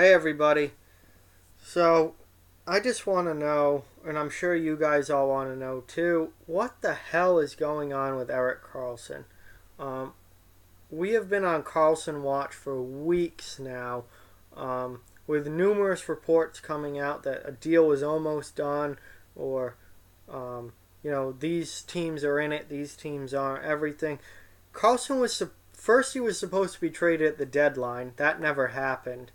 Hey everybody. So, I just want to know, and I'm sure you guys all want to know too, what the hell is going on with Erik Karlsson? Um, we have been on Karlsson watch for weeks now, with numerous reports coming out that a deal was almost done, or, um, these teams are in it, these teams aren't, everything. Karlsson was, first he was supposed to be traded at the deadline. That never happened.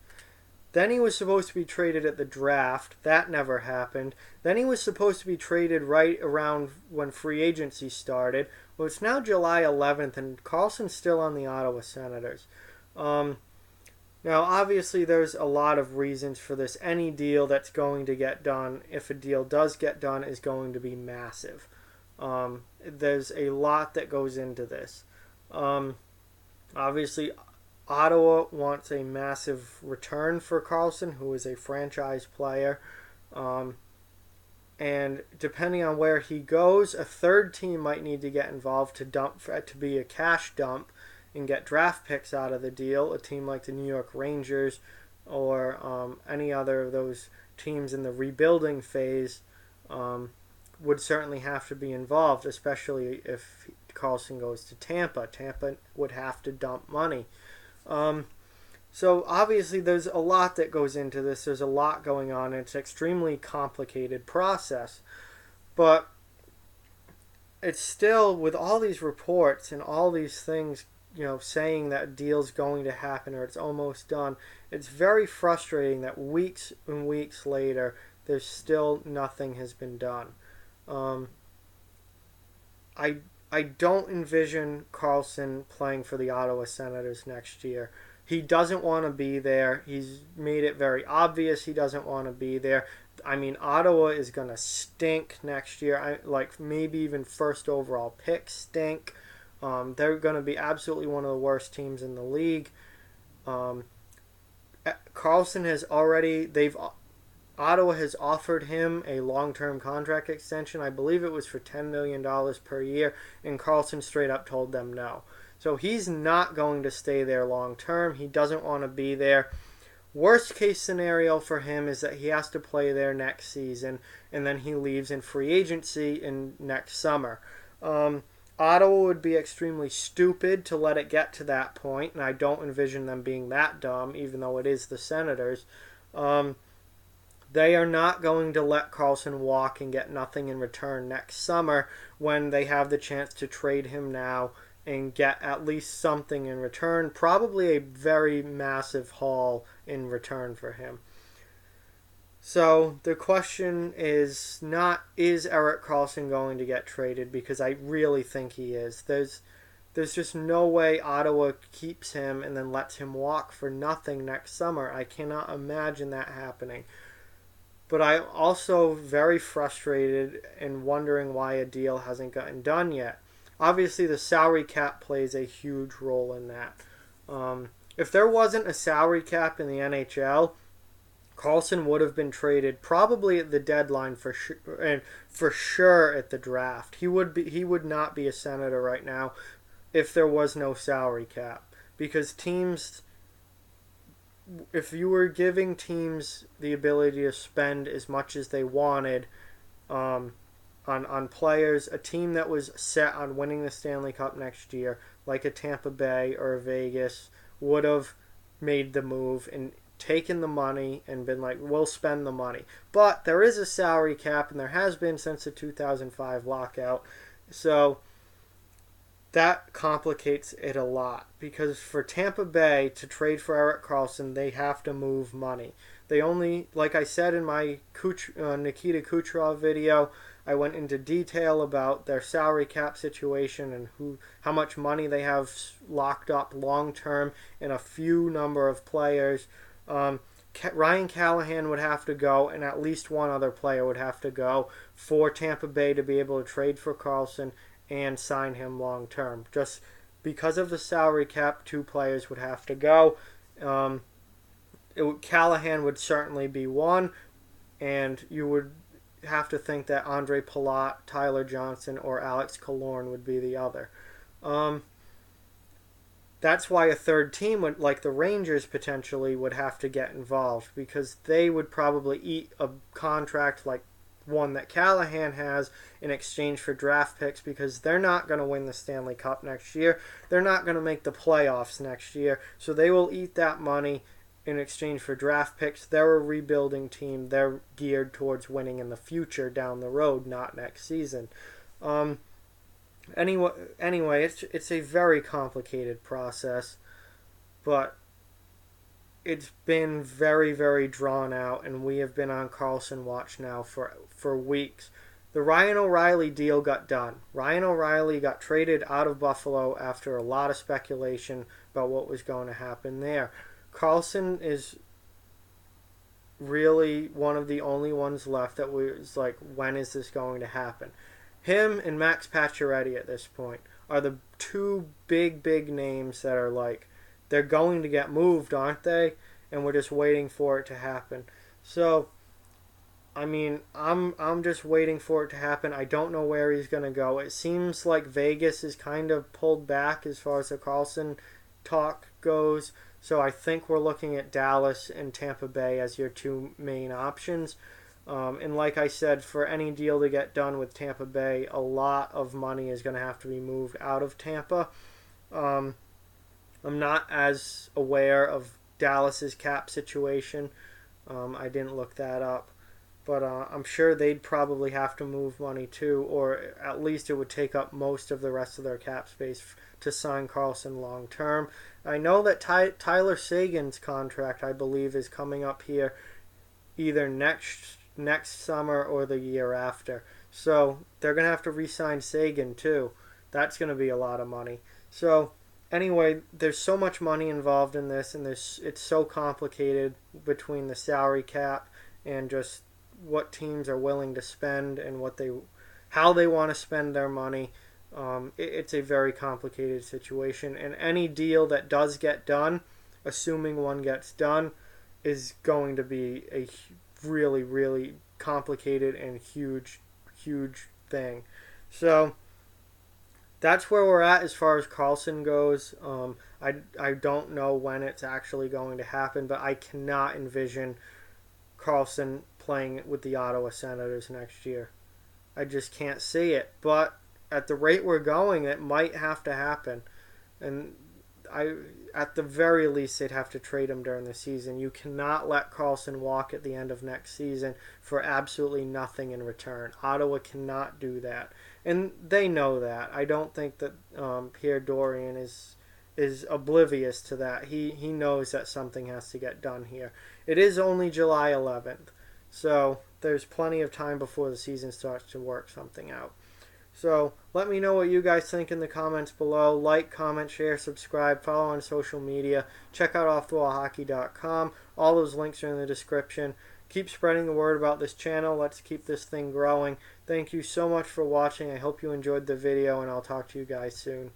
Then he was supposed to be traded at the draft. That never happened. Then he was supposed to be traded right around when free agency started. Well, it's now July 11th, and Karlsson's still on the Ottawa Senators. Um, Now, obviously, there's a lot of reasons for this. Any deal that's going to get done, if a deal does get done, is going to be massive. There's a lot that goes into this. Um, Obviously, Ottawa wants a massive return for Karlsson, who is a franchise player. Um, and depending on where he goes, a third team might need to get involved to be a cash dump and get draft picks out of the deal. A team like the New York Rangers or any other of those teams in the rebuilding phase would certainly have to be involved, especially if Karlsson goes to Tampa. Tampa would have to dump money. Um, so obviously, there's a lot that goes into this. There's a lot going on. It's an extremely complicated process, but it's still with all these reports and all these things, saying that a deal's going to happen or it's almost done. It's very frustrating that weeks and weeks later, there's still nothing has been done. Um, I I don't envision Karlsson playing for the Ottawa Senators next year. He doesn't want to be there. He's made it very obvious he doesn't want to be there. I mean, Ottawa is going to stink next year. Like maybe even first overall pick stink. They're going to be absolutely one of the worst teams in the league. Um, Karlsson has already they've Ottawa has offered him a long-term contract extension. I believe it was for $10 million per year, and Karlsson straight up told them no. So he's not going to stay there long term. He doesn't want to be there. Worst case scenario for him is that he has to play there next season, and then he leaves in free agency in next summer. Ottawa would be extremely stupid to let it get to that point, and I don't envision them being that dumb, even though it is the Senators. Um, they are not going to let Karlsson walk and get nothing in return next summer when they have the chance to trade him now and get at least something in return, probably a very massive haul in return for him. So the question is not, is Erik Karlsson going to get traded, because I really think he is. There's just no way Ottawa keeps him and then lets him walk for nothing next summer. I cannot imagine that happening. But I'm also very frustrated and wondering why a deal hasn't gotten done yet. Obviously, the salary cap plays a huge role in that. If there wasn't a salary cap in the NHL, Karlsson would have been traded probably at the deadline for sure, and for sure at the draft. He would not be a Senator right now if there was no salary cap, because teams, if you were giving teams the ability to spend as much as they wanted on players, a team that was set on winning the Stanley Cup next year, like a Tampa Bay or a Vegas, would have made the move and taken the money and been like, we'll spend the money. But there is a salary cap, and there has been since the 2005 lockout. So that complicates it a lot, because for Tampa Bay to trade for Erik Karlsson, they have to move money. They only, like I said in my Nikita Kucherov video, I went into detail about their salary cap situation and how much money they have locked up long term in a few number of players. Ryan Callahan would have to go, and at least one other player would have to go for Tampa Bay to be able to trade for Karlsson and sign him long term. Just because of the salary cap, two players would have to go. Callahan would certainly be one, and you would have to think that Andre Palat, Tyler Johnson, or Alex Killorn would be the other. That that's why a third team would, like the Rangers potentially, would have to get involved, because they would probably eat a contract like one that Callahan has in exchange for draft picks, because they're not going to win the Stanley Cup next year. They're not going to make the playoffs next year. So they will eat that money in exchange for draft picks. They're a rebuilding team. They're geared towards winning in the future down the road, not next season. Um, anyway, it's a very complicated process, but it's been very, very drawn out, and we have been on Karlsson watch now for weeks. The Ryan O'Reilly deal got done. Ryan O'Reilly got traded out of Buffalo after a lot of speculation about what was going to happen there. Karlsson is really one of the only ones left that was like, when is this going to happen? Him and Max Pacioretty at this point are the two big names that are like, they're going to get moved, aren't they? And we're just waiting for it to happen. So, I mean, I'm just waiting for it to happen. I don't know where he's going to go. It seems like Vegas is kind of pulled back as far as the Karlsson talk goes. So I think we're looking at Dallas and Tampa Bay as your two main options. And like I said, for any deal to get done with Tampa Bay, a lot of money is going to have to be moved out of Tampa. I'm not as aware of Dallas's cap situation. I didn't look that up. But I'm sure they'd probably have to move money too, or at least it would take up most of the rest of their cap space to sign Karlsson long term. I know that Tyler Seguin's contract, I believe, is coming up here either next summer or the year after. So they're going to have to re-sign Seguin too. That's going to be a lot of money. So anyway, there's so much money involved in this, and it's so complicated between the salary cap and just what teams are willing to spend and how they want to spend their money. It's a very complicated situation, and any deal that does get done, assuming one gets done, is going to be a really, really complicated and huge thing. So that's where we're at as far as Karlsson goes. I don't know when it's actually going to happen, but I cannot envision Karlsson playing with the Ottawa Senators next year. I just can't see it. But at the rate we're going, it might have to happen. And at the very least, they'd have to trade him during the season. You cannot let Karlsson walk at the end of next season for absolutely nothing in return. Ottawa cannot do that, and they know that. I don't think that Pierre Dorian is oblivious to that. He knows that something has to get done here. It is only July 11th, so there's plenty of time before the season starts to work something out. So let me know what you guys think in the comments below. Like, comment, share, subscribe, follow on social media. Check out offthewallhockey.com. All those links are in the description. Keep spreading the word about this channel. Let's keep this thing growing. Thank you so much for watching. I hope you enjoyed the video, and I'll talk to you guys soon.